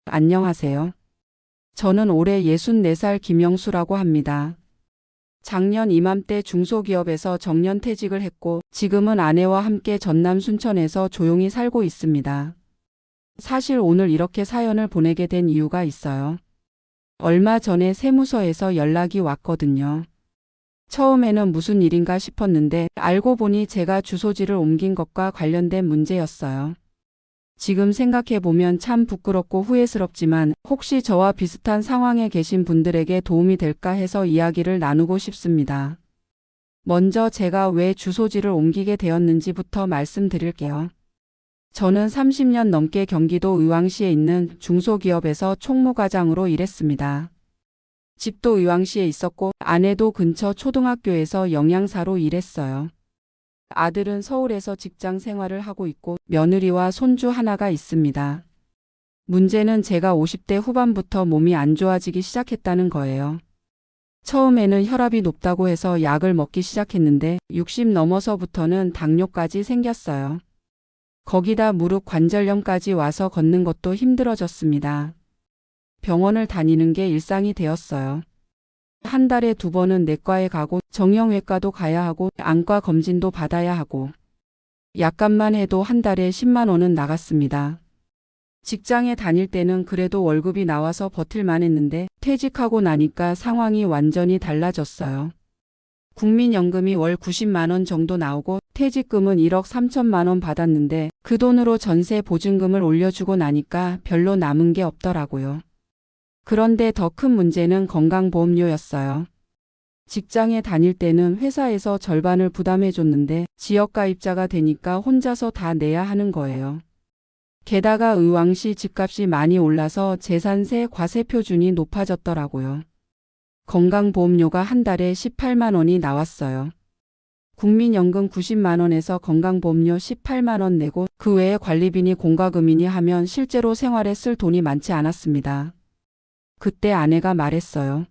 안녕하세요. 저는 올해 64살 김영수라고 합니다. 작년 이맘때 중소기업에서 정년퇴직을 했고 지금은 아내와 함께 전남 순천에서 조용히 살고 있습니다. 사실 오늘 이렇게 사연을 보내게 된 이유가 있어요. 얼마 전에 세무서에서 연락이 왔거든요. 처음에는 무슨 일인가 싶었는데 알고 보니 제가 주소지를 옮긴 것과 관련된 문제였어요. 지금 생각해보면 참 부끄럽고 후회스럽지만 혹시 저와 비슷한 상황에 계신 분들에게 도움이 될까 해서 이야기를 나누고 싶습니다. 먼저 제가 왜 주소지를 옮기게 되었는지부터 말씀드릴게요. 저는 30년 넘게 경기도 의왕시에 있는 중소기업에서 총무과장으로 일했습니다. 집도 의왕시에 있었고 아내도 근처 초등학교에서 영양사로 일했어요. 아들은 서울에서 직장 생활을 하고 있고 며느리와 손주 하나가 있습니다. 문제는 제가 50대 후반부터 몸이 안 좋아지기 시작했다는 거예요. 처음에는 혈압이 높다고 해서 약을 먹기 시작했는데 60 넘어서부터는 당뇨까지 생겼어요. 거기다 무릎 관절염까지 와서 걷는 것도 힘들어졌습니다. 병원을 다니는 게 일상이 되었어요. 한 달에 2번은 내과에 가고 정형외과도 가야 하고 안과 검진도 받아야 하고 약값만 해도 한 달에 10만 원은 나갔습니다. 직장에 다닐 때는 그래도 월급이 나와서 버틸만 했는데 퇴직하고 나니까 상황이 완전히 달라졌어요. 국민연금이 월 90만 원 정도 나오고 퇴직금은 1억 3천만 원 받았는데 그 돈으로 전세 보증금을 올려주고 나니까 별로 남은 게 없더라고요. 그런데 더 큰 문제는 건강보험료였어요. 직장에 다닐 때는 회사에서 절반을 부담해줬는데 지역가입자가 되니까 혼자서 다 내야 하는 거예요. 게다가 의왕시 집값이 많이 올라서 재산세 과세 표준이 높아졌더라고요. 건강보험료가 한 달에 18만 원이 나왔어요. 국민연금 90만 원에서 건강보험료 18만 원 내고 그 외에 관리비니 공과금이니 하면 실제로 생활에 쓸 돈이 많지 않았습니다. 그때 아내가 말했어요.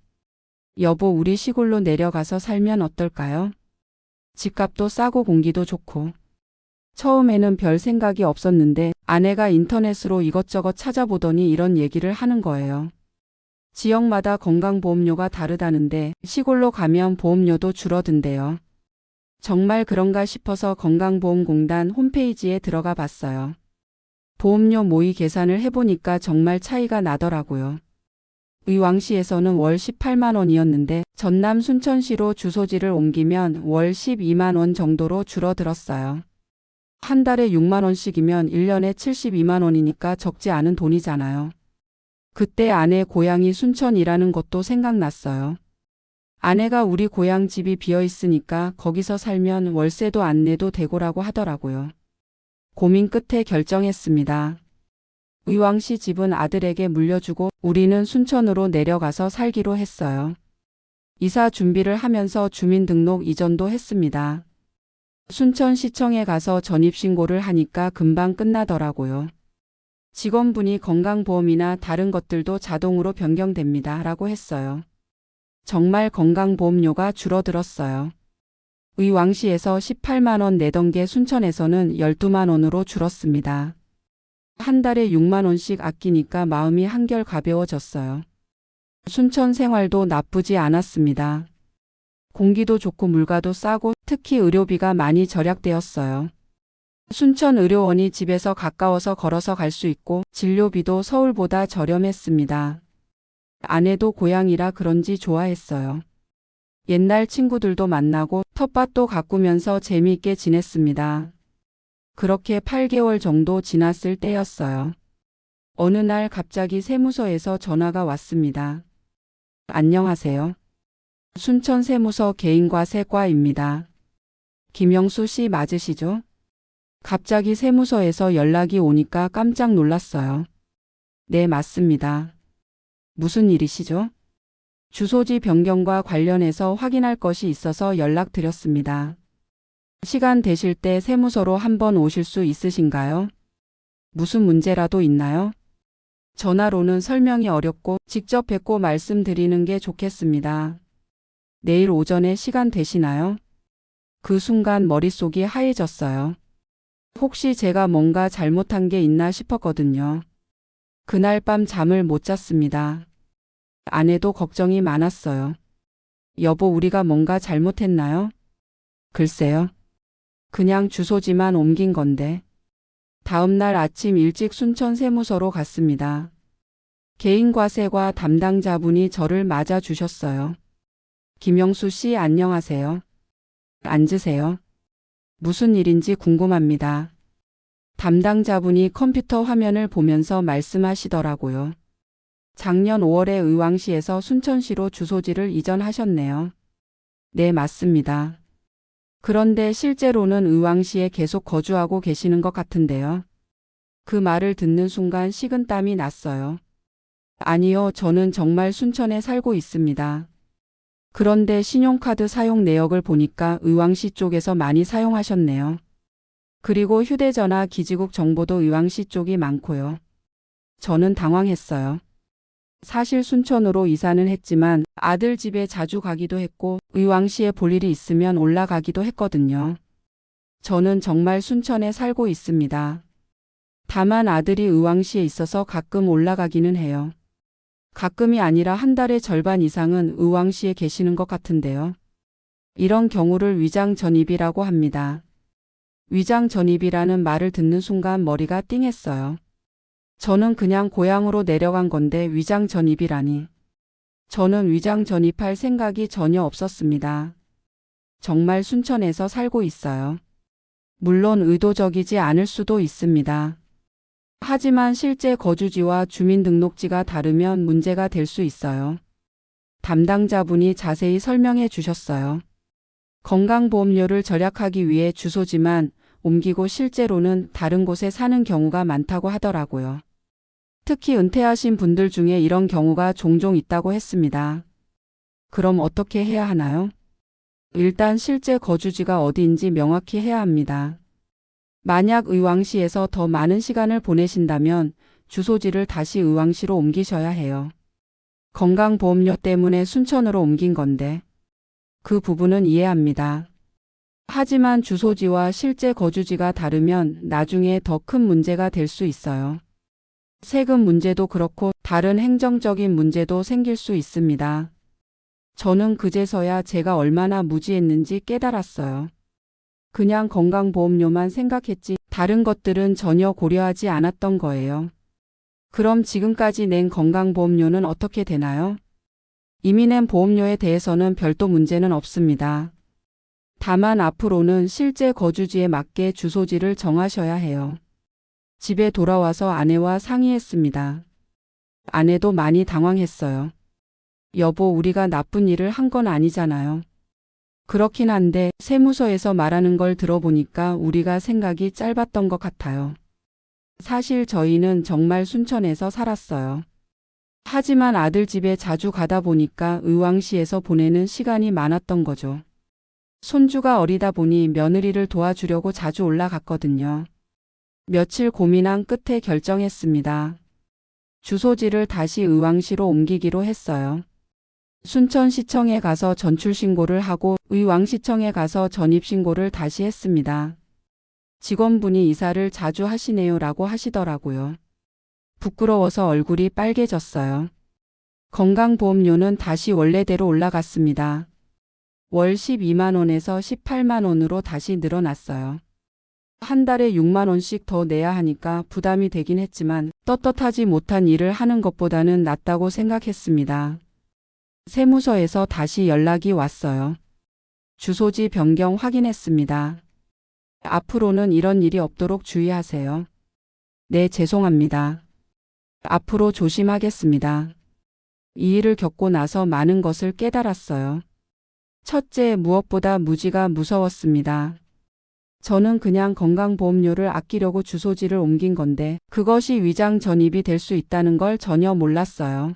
여보, 우리 시골로 내려가서 살면 어떨까요? 집값도 싸고 공기도 좋고. 처음에는 별 생각이 없었는데 아내가 인터넷으로 이것저것 찾아보더니 이런 얘기를 하는 거예요. 지역마다 건강보험료가 다르다는데 시골로 가면 보험료도 줄어든대요. 정말 그런가 싶어서 건강보험공단 홈페이지에 들어가 봤어요. 보험료 모의 계산을 해보니까 정말 차이가 나더라고요. 의왕시에서는 월 18만 원이었는데 전남 순천시로 주소지를 옮기면 월 12만 원 정도로 줄어들었어요. 한 달에 6만 원씩이면 1년에 72만 원이니까 적지 않은 돈이잖아요. 그때 아내 고향이 순천이라는 것도 생각났어요. 아내가 우리 고향 집이 비어 있으니까 거기서 살면 월세도 안 내도 되고라고 하더라고요. 고민 끝에 결정했습니다. 의왕시 집은 아들에게 물려주고 우리는 순천으로 내려가서 살기로 했어요. 이사 준비를 하면서 주민등록 이전도 했습니다. 순천시청에 가서 전입신고를 하니까 금방 끝나더라고요. 직원분이 건강보험이나 다른 것들도 자동으로 변경됩니다 라고 했어요. 정말 건강보험료가 줄어들었어요. 의왕시에서 18만 원 내던 게 순천에서는 12만 원으로 줄었습니다. 한 달에 6만 원씩 아끼니까 마음이 한결 가벼워졌어요. 순천 생활도 나쁘지 않았습니다. 공기도 좋고 물가도 싸고 특히 의료비가 많이 절약되었어요. 순천 의료원이 집에서 가까워서 걸어서 갈 수 있고 진료비도 서울보다 저렴했습니다. 아내도 고향이라 그런지 좋아했어요. 옛날 친구들도 만나고 텃밭도 가꾸면서 재미있게 지냈습니다. 그렇게 8개월 정도 지났을 때였어요. 어느 날 갑자기 세무서에서 전화가 왔습니다. 안녕하세요. 순천 세무서 개인과세과입니다. 김영수 씨 맞으시죠? 갑자기 세무서에서 연락이 오니까 깜짝 놀랐어요. 네, 맞습니다. 무슨 일이시죠? 주소지 변경과 관련해서 확인할 것이 있어서 연락드렸습니다. 시간 되실 때 세무서로 한번 오실 수 있으신가요? 무슨 문제라도 있나요? 전화로는 설명이 어렵고 직접 뵙고 말씀드리는 게 좋겠습니다. 내일 오전에 시간 되시나요? 그 순간 머릿속이 하얘졌어요. 혹시 제가 뭔가 잘못한 게 있나 싶었거든요. 그날 밤 잠을 못 잤습니다. 아내도 걱정이 많았어요. 여보, 우리가 뭔가 잘못했나요? 글쎄요. 그냥 주소지만 옮긴 건데. 다음 날 아침 일찍 순천 세무서로 갔습니다. 개인과세과 담당자분이 저를 맞아 주셨어요. 김영수 씨, 안녕하세요. 앉으세요. 무슨 일인지 궁금합니다. 담당자분이 컴퓨터 화면을 보면서 말씀하시더라고요. 작년 5월에 의왕시에서 순천시로 주소지를 이전하셨네요. 네, 맞습니다. 그런데 실제로는 의왕시에 계속 거주하고 계시는 것 같은데요. 그 말을 듣는 순간 식은땀이 났어요. 아니요, 저는 정말 순천에 살고 있습니다. 그런데 신용카드 사용 내역을 보니까 의왕시 쪽에서 많이 사용하셨네요. 그리고 휴대전화 기지국 정보도 의왕시 쪽이 많고요. 저는 당황했어요. 사실 순천으로 이사는 했지만 아들 집에 자주 가기도 했고 의왕시에 볼 일이 있으면 올라가기도 했거든요. 저는 정말 순천에 살고 있습니다. 다만 아들이 의왕시에 있어서 가끔 올라가기는 해요. 가끔이 아니라 한 달의 절반 이상은 의왕시에 계시는 것 같은데요. 이런 경우를 위장전입이라고 합니다. 위장전입이라는 말을 듣는 순간 머리가 띵했어요. 저는 그냥 고향으로 내려간 건데 위장전입이라니. 저는 위장전입할 생각이 전혀 없었습니다. 정말 순천에서 살고 있어요. 물론 의도적이지 않을 수도 있습니다. 하지만 실제 거주지와 주민등록지가 다르면 문제가 될 수 있어요. 담당자분이 자세히 설명해 주셨어요. 건강보험료를 절약하기 위해 주소지만 옮기고 실제로는 다른 곳에 사는 경우가 많다고 하더라고요. 특히 은퇴하신 분들 중에 이런 경우가 종종 있다고 했습니다. 그럼 어떻게 해야 하나요? 일단 실제 거주지가 어디인지 명확히 해야 합니다. 만약 의왕시에서 더 많은 시간을 보내신다면 주소지를 다시 의왕시로 옮기셔야 해요. 건강보험료 때문에 순천으로 옮긴 건데 그 부분은 이해합니다. 하지만 주소지와 실제 거주지가 다르면 나중에 더 큰 문제가 될 수 있어요. 세금 문제도 그렇고 다른 행정적인 문제도 생길 수 있습니다. 저는 그제서야 제가 얼마나 무지했는지 깨달았어요. 그냥 건강보험료만 생각했지 다른 것들은 전혀 고려하지 않았던 거예요. 그럼 지금까지 낸 건강보험료는 어떻게 되나요? 이미 낸 보험료에 대해서는 별도 문제는 없습니다. 다만 앞으로는 실제 거주지에 맞게 주소지를 정하셔야 해요. 집에 돌아와서 아내와 상의했습니다. 아내도 많이 당황했어요. 여보, 우리가 나쁜 일을 한 건 아니잖아요. 그렇긴 한데 세무서에서 말하는 걸 들어보니까 우리가 생각이 짧았던 것 같아요. 사실 저희는 정말 순천에서 살았어요. 하지만 아들 집에 자주 가다 보니까 의왕시에서 보내는 시간이 많았던 거죠. 손주가 어리다 보니 며느리를 도와주려고 자주 올라갔거든요. 며칠 고민한 끝에 결정했습니다. 주소지를 다시 의왕시로 옮기기로 했어요. 순천시청에 가서 전출신고를 하고 의왕시청에 가서 전입신고를 다시 했습니다. 직원분이 이사를 자주 하시네요 라고 하시더라고요. 부끄러워서 얼굴이 빨개졌어요. 건강보험료는 다시 원래대로 올라갔습니다. 월 12만 원에서 18만 원으로 다시 늘어났어요. 한 달에 6만 원씩 더 내야 하니까 부담이 되긴 했지만 떳떳하지 못한 일을 하는 것보다는 낫다고 생각했습니다. 세무서에서 다시 연락이 왔어요. 주소지 변경 확인했습니다. 앞으로는 이런 일이 없도록 주의하세요. 네, 죄송합니다. 앞으로 조심하겠습니다. 이 일을 겪고 나서 많은 것을 깨달았어요. 첫째, 무엇보다 무지가 무서웠습니다. 저는 그냥 건강보험료를 아끼려고 주소지를 옮긴 건데 그것이 위장 전입이 될 수 있다는 걸 전혀 몰랐어요.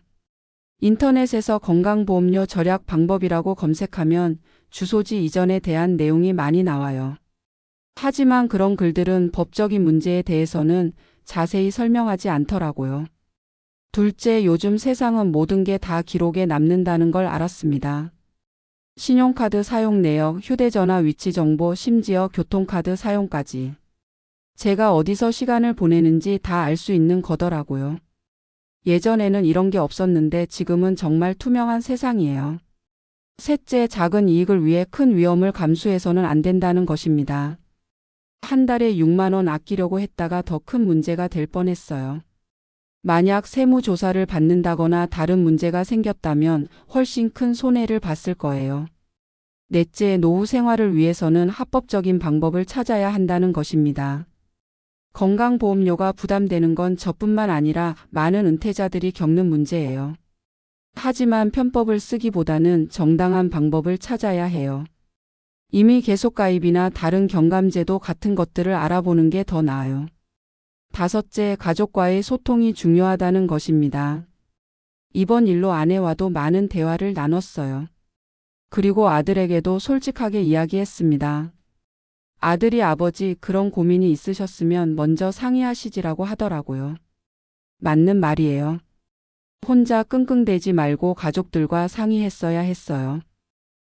인터넷에서 건강보험료 절약 방법이라고 검색하면 주소지 이전에 대한 내용이 많이 나와요. 하지만 그런 글들은 법적인 문제에 대해서는 자세히 설명하지 않더라고요. 둘째, 요즘 세상은 모든 게 다 기록에 남는다는 걸 알았습니다. 신용카드 사용 내역, 휴대전화 위치 정보, 심지어 교통카드 사용까지. 제가 어디서 시간을 보내는지 다 알 수 있는 거더라고요. 예전에는 이런 게 없었는데 지금은 정말 투명한 세상이에요. 셋째, 작은 이익을 위해 큰 위험을 감수해서는 안 된다는 것입니다. 한 달에 6만 원 아끼려고 했다가 더 큰 문제가 될 뻔했어요. 만약 세무조사를 받는다거나 다른 문제가 생겼다면 훨씬 큰 손해를 봤을 거예요. 넷째, 노후 생활을 위해서는 합법적인 방법을 찾아야 한다는 것입니다. 건강보험료가 부담되는 건 저뿐만 아니라 많은 은퇴자들이 겪는 문제예요. 하지만 편법을 쓰기보다는 정당한 방법을 찾아야 해요. 이미 계속가입이나 다른 경감제도 같은 것들을 알아보는 게 더 나아요. 다섯째, 가족과의 소통이 중요하다는 것입니다. 이번 일로 아내와도 많은 대화를 나눴어요. 그리고 아들에게도 솔직하게 이야기했습니다. 아들이 아버지 그런 고민이 있으셨으면 먼저 상의하시지라고 하더라고요. 맞는 말이에요. 혼자 끙끙대지 말고 가족들과 상의했어야 했어요.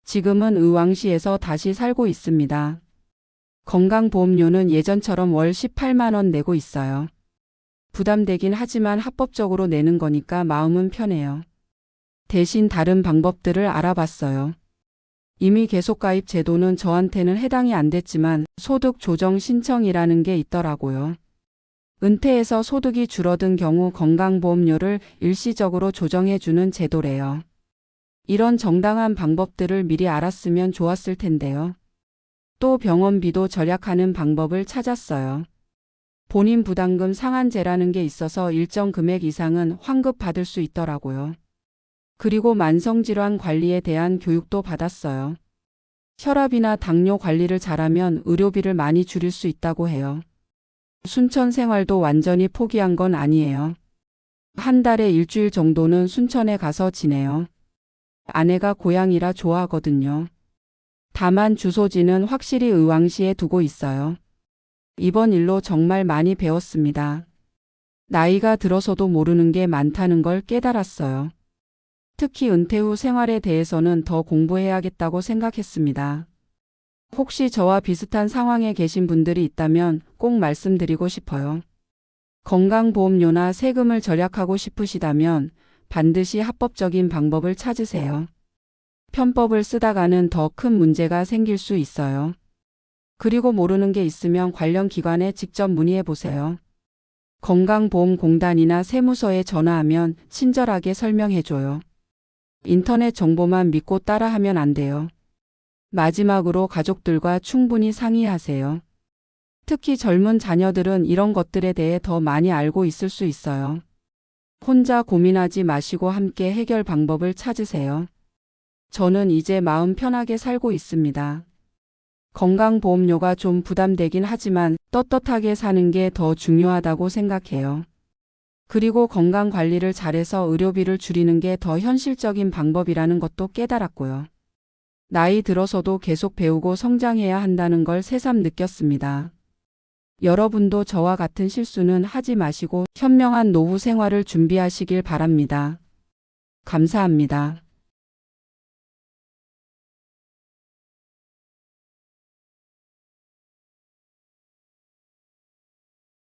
지금은 의왕시에서 다시 살고 있습니다. 건강보험료는 예전처럼 월 18만 원 내고 있어요. 부담되긴 하지만 합법적으로 내는 거니까 마음은 편해요. 대신 다른 방법들을 알아봤어요. 이미 계속가입 제도는 저한테는 해당이 안 됐지만 소득 조정 신청이라는 게 있더라고요. 은퇴해서 소득이 줄어든 경우 건강보험료를 일시적으로 조정해주는 제도래요. 이런 정당한 방법들을 미리 알았으면 좋았을 텐데요. 또 병원비도 절약하는 방법을 찾았어요. 본인 부담금 상한제라는 게 있어서 일정 금액 이상은 환급받을 수 있더라고요. 그리고 만성질환 관리에 대한 교육도 받았어요. 혈압이나 당뇨 관리를 잘하면 의료비를 많이 줄일 수 있다고 해요. 순천 생활도 완전히 포기한 건 아니에요. 한 달에 일주일 정도는 순천에 가서 지내요. 아내가 고향이라 좋아하거든요. 다만 주소지는 확실히 의왕시에 두고 있어요. 이번 일로 정말 많이 배웠습니다. 나이가 들어서도 모르는 게 많다는 걸 깨달았어요. 특히 은퇴 후 생활에 대해서는 더 공부해야겠다고 생각했습니다. 혹시 저와 비슷한 상황에 계신 분들이 있다면 꼭 말씀드리고 싶어요. 건강보험료나 세금을 절약하고 싶으시다면 반드시 합법적인 방법을 찾으세요. 편법을 쓰다가는 더 큰 문제가 생길 수 있어요. 그리고 모르는 게 있으면 관련 기관에 직접 문의해 보세요. 건강보험공단이나 세무서에 전화하면 친절하게 설명해줘요. 인터넷 정보만 믿고 따라하면 안 돼요. 마지막으로 가족들과 충분히 상의하세요. 특히 젊은 자녀들은 이런 것들에 대해 더 많이 알고 있을 수 있어요. 혼자 고민하지 마시고 함께 해결 방법을 찾으세요. 저는 이제 마음 편하게 살고 있습니다. 건강보험료가 좀 부담되긴 하지만 떳떳하게 사는 게 더 중요하다고 생각해요. 그리고 건강관리를 잘해서 의료비를 줄이는 게 더 현실적인 방법이라는 것도 깨달았고요. 나이 들어서도 계속 배우고 성장해야 한다는 걸 새삼 느꼈습니다. 여러분도 저와 같은 실수는 하지 마시고 현명한 노후 생활을 준비하시길 바랍니다. 감사합니다.